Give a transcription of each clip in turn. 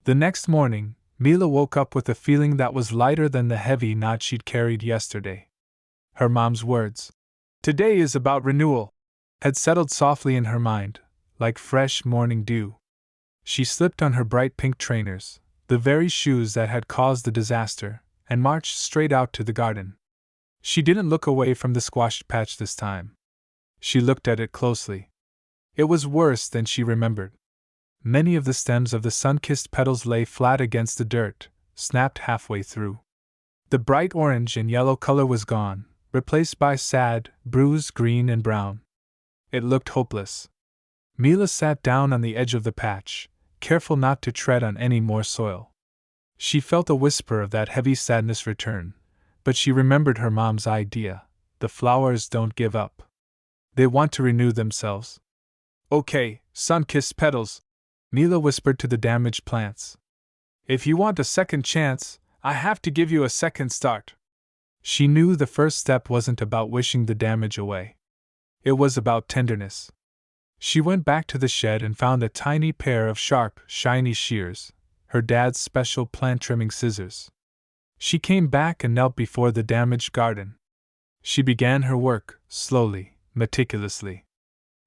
The next morning, Mila woke up with a feeling that was lighter than the heavy knot she'd carried yesterday. Her mom's words, "Today is about renewal," had settled softly in her mind, like fresh morning dew. She slipped on her bright pink trainers, the very shoes that had caused the disaster, and marched straight out to the garden. She didn't look away from the squash patch this time. She looked at it closely. It was worse than she remembered. Many of the stems of the sun-kissed petals lay flat against the dirt, snapped halfway through. The bright orange and yellow color was gone, replaced by sad, bruised green and brown. It looked hopeless. Mila sat down on the edge of the patch, careful not to tread on any more soil. She felt a whisper of that heavy sadness return, but she remembered her mom's idea: the flowers don't give up. They want to renew themselves. "Okay, sun-kissed petals," Mila whispered to the damaged plants. "If you want a second chance, I have to give you a second start." She knew the first step wasn't about wishing the damage away. It was about tenderness. She went back to the shed and found a tiny pair of sharp, shiny shears, her dad's special plant trimming scissors. She came back and knelt before the damaged garden. She began her work, slowly, meticulously.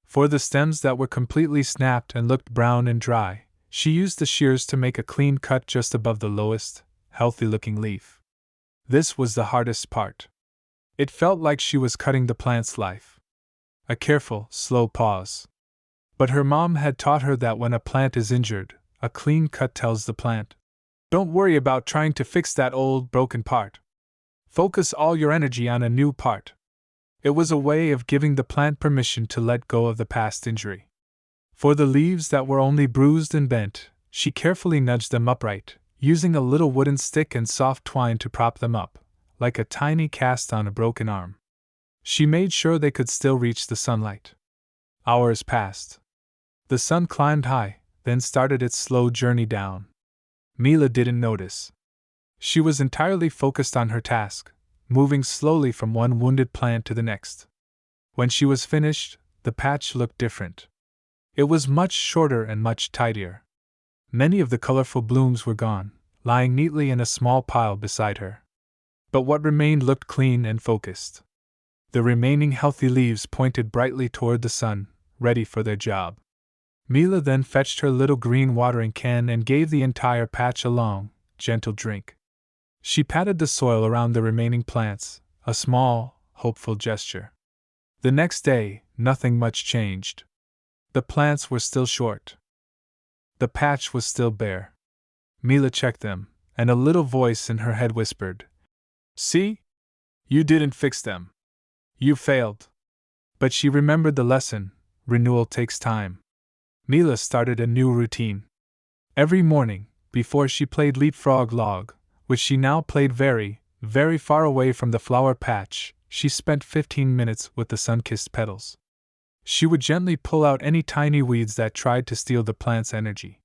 For the stems that were completely snapped and looked brown and dry, she used the shears to make a clean cut just above the lowest, healthy-looking leaf. This was the hardest part. It felt like she was cutting the plant's life. A careful, slow pause. But her mom had taught her that when a plant is injured, a clean cut tells the plant, "Don't worry about trying to fix that old, broken part. Focus all your energy on a new part." It was a way of giving the plant permission to let go of the past injury. For the leaves that were only bruised and bent, she carefully nudged them upright, using a little wooden stick and soft twine to prop them up, like a tiny cast on a broken arm. She made sure they could still reach the sunlight. Hours passed. The sun climbed high, then started its slow journey down. Mila didn't notice. She was entirely focused on her task, moving slowly from one wounded plant to the next. When she was finished, the patch looked different. It was much shorter and much tidier. Many of the colorful blooms were gone, lying neatly in a small pile beside her. But what remained looked clean and focused. The remaining healthy leaves pointed brightly toward the sun, ready for their job. Mila then fetched her little green watering can and gave the entire patch a long, gentle drink. She patted the soil around the remaining plants, a small, hopeful gesture. The next day, nothing much changed. The plants were still short. The patch was still bare. Mila checked them, and a little voice in her head whispered, "See? You didn't fix them. You failed." But she remembered the lesson: renewal takes time. Mila started a new routine. Every morning, before she played leapfrog log, which she now played very, very far away from the flower patch, she spent 15 minutes with the sun-kissed petals. She would gently pull out any tiny weeds that tried to steal the plant's energy.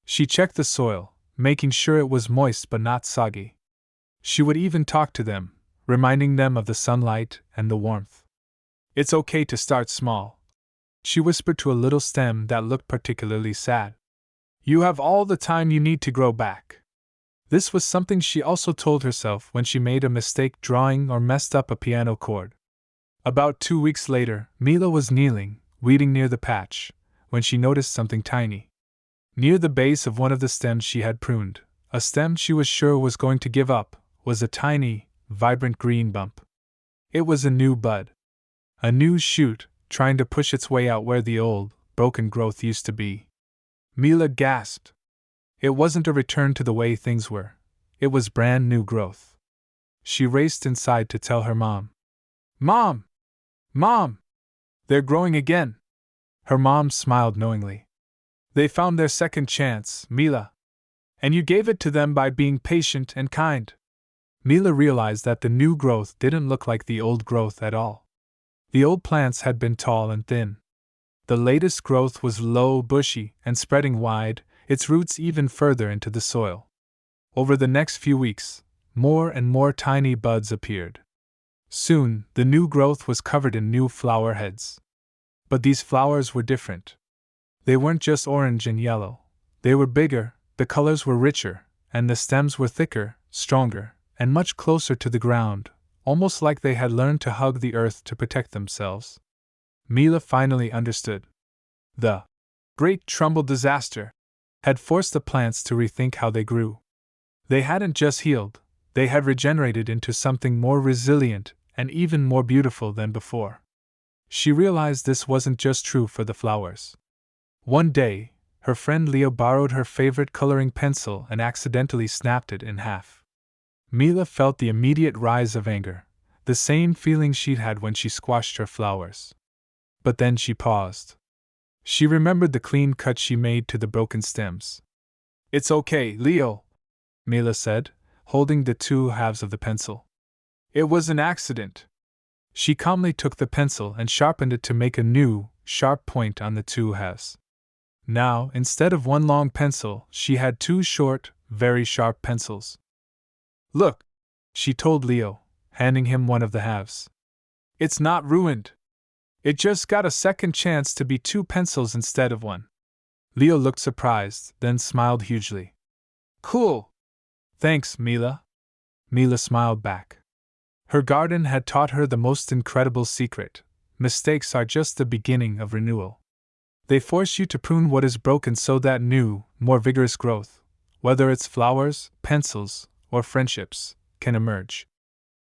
She checked the soil, making sure it was moist but not soggy. She would even talk to them, reminding them of the sunlight and the warmth. "It's okay to start small," she whispered to a little stem that looked particularly sad. "You have all the time you need to grow back." This was something she also told herself when she made a mistake drawing or messed up a piano chord. About 2 weeks later, Mila was kneeling, weeding near the patch, when she noticed something tiny. Near the base of one of the stems she had pruned, a stem she was sure was going to give up, was a tiny, vibrant green bump. It was a new bud. A new shoot, trying to push its way out where the old, broken growth used to be. Mila gasped. It wasn't a return to the way things were. It was brand new growth. She raced inside to tell her mom. "Mom! Mom! They're growing again!" Her mom smiled knowingly. "They found their second chance, Mila. And you gave it to them by being patient and kind." Mila realized that the new growth didn't look like the old growth at all. The old plants had been tall and thin. The latest growth was low, bushy, and spreading wide, its roots even further into the soil. Over the next few weeks, more and more tiny buds appeared. Soon, the new growth was covered in new flower heads. But these flowers were different. They weren't just orange and yellow. They were bigger, The colors were richer, and the stems were thicker, stronger, and much closer to the ground, almost like they had learned to hug the earth to protect themselves. Mila finally understood. The Great Trumbull disaster had forced the plants to rethink how they grew. They hadn't just healed, they had regenerated into something more resilient and even more beautiful than before. She realized this wasn't just true for the flowers. One day, her friend Leo borrowed her favorite coloring pencil and accidentally snapped it in half. Mila felt the immediate rise of anger, the same feeling she'd had when she squashed her flowers. But then she paused. She remembered the clean cut she made to the broken stems. "It's okay, Leo," Mila said, holding the two halves of the pencil. "It was an accident." She calmly took the pencil and sharpened it to make a new, sharp point on the two halves. Now, instead of one long pencil, she had two short, very sharp pencils. "Look," she told Leo, handing him one of the halves. "It's not ruined. It just got a second chance to be two pencils instead of one." Leo looked surprised, then smiled hugely. "Cool! Thanks, Mila." Mila smiled back. Her garden had taught her the most incredible secret: mistakes are just the beginning of renewal. They force you to prune what is broken so that new, more vigorous growth, whether it's flowers, pencils, or friendships, can emerge.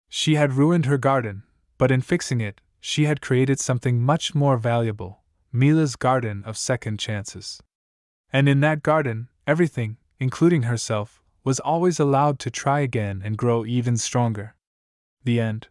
She had ruined her garden, but in fixing it, she had created something much more valuable: Mila's garden of second chances. And in that garden, everything, including herself, was always allowed to try again and grow even stronger. The end.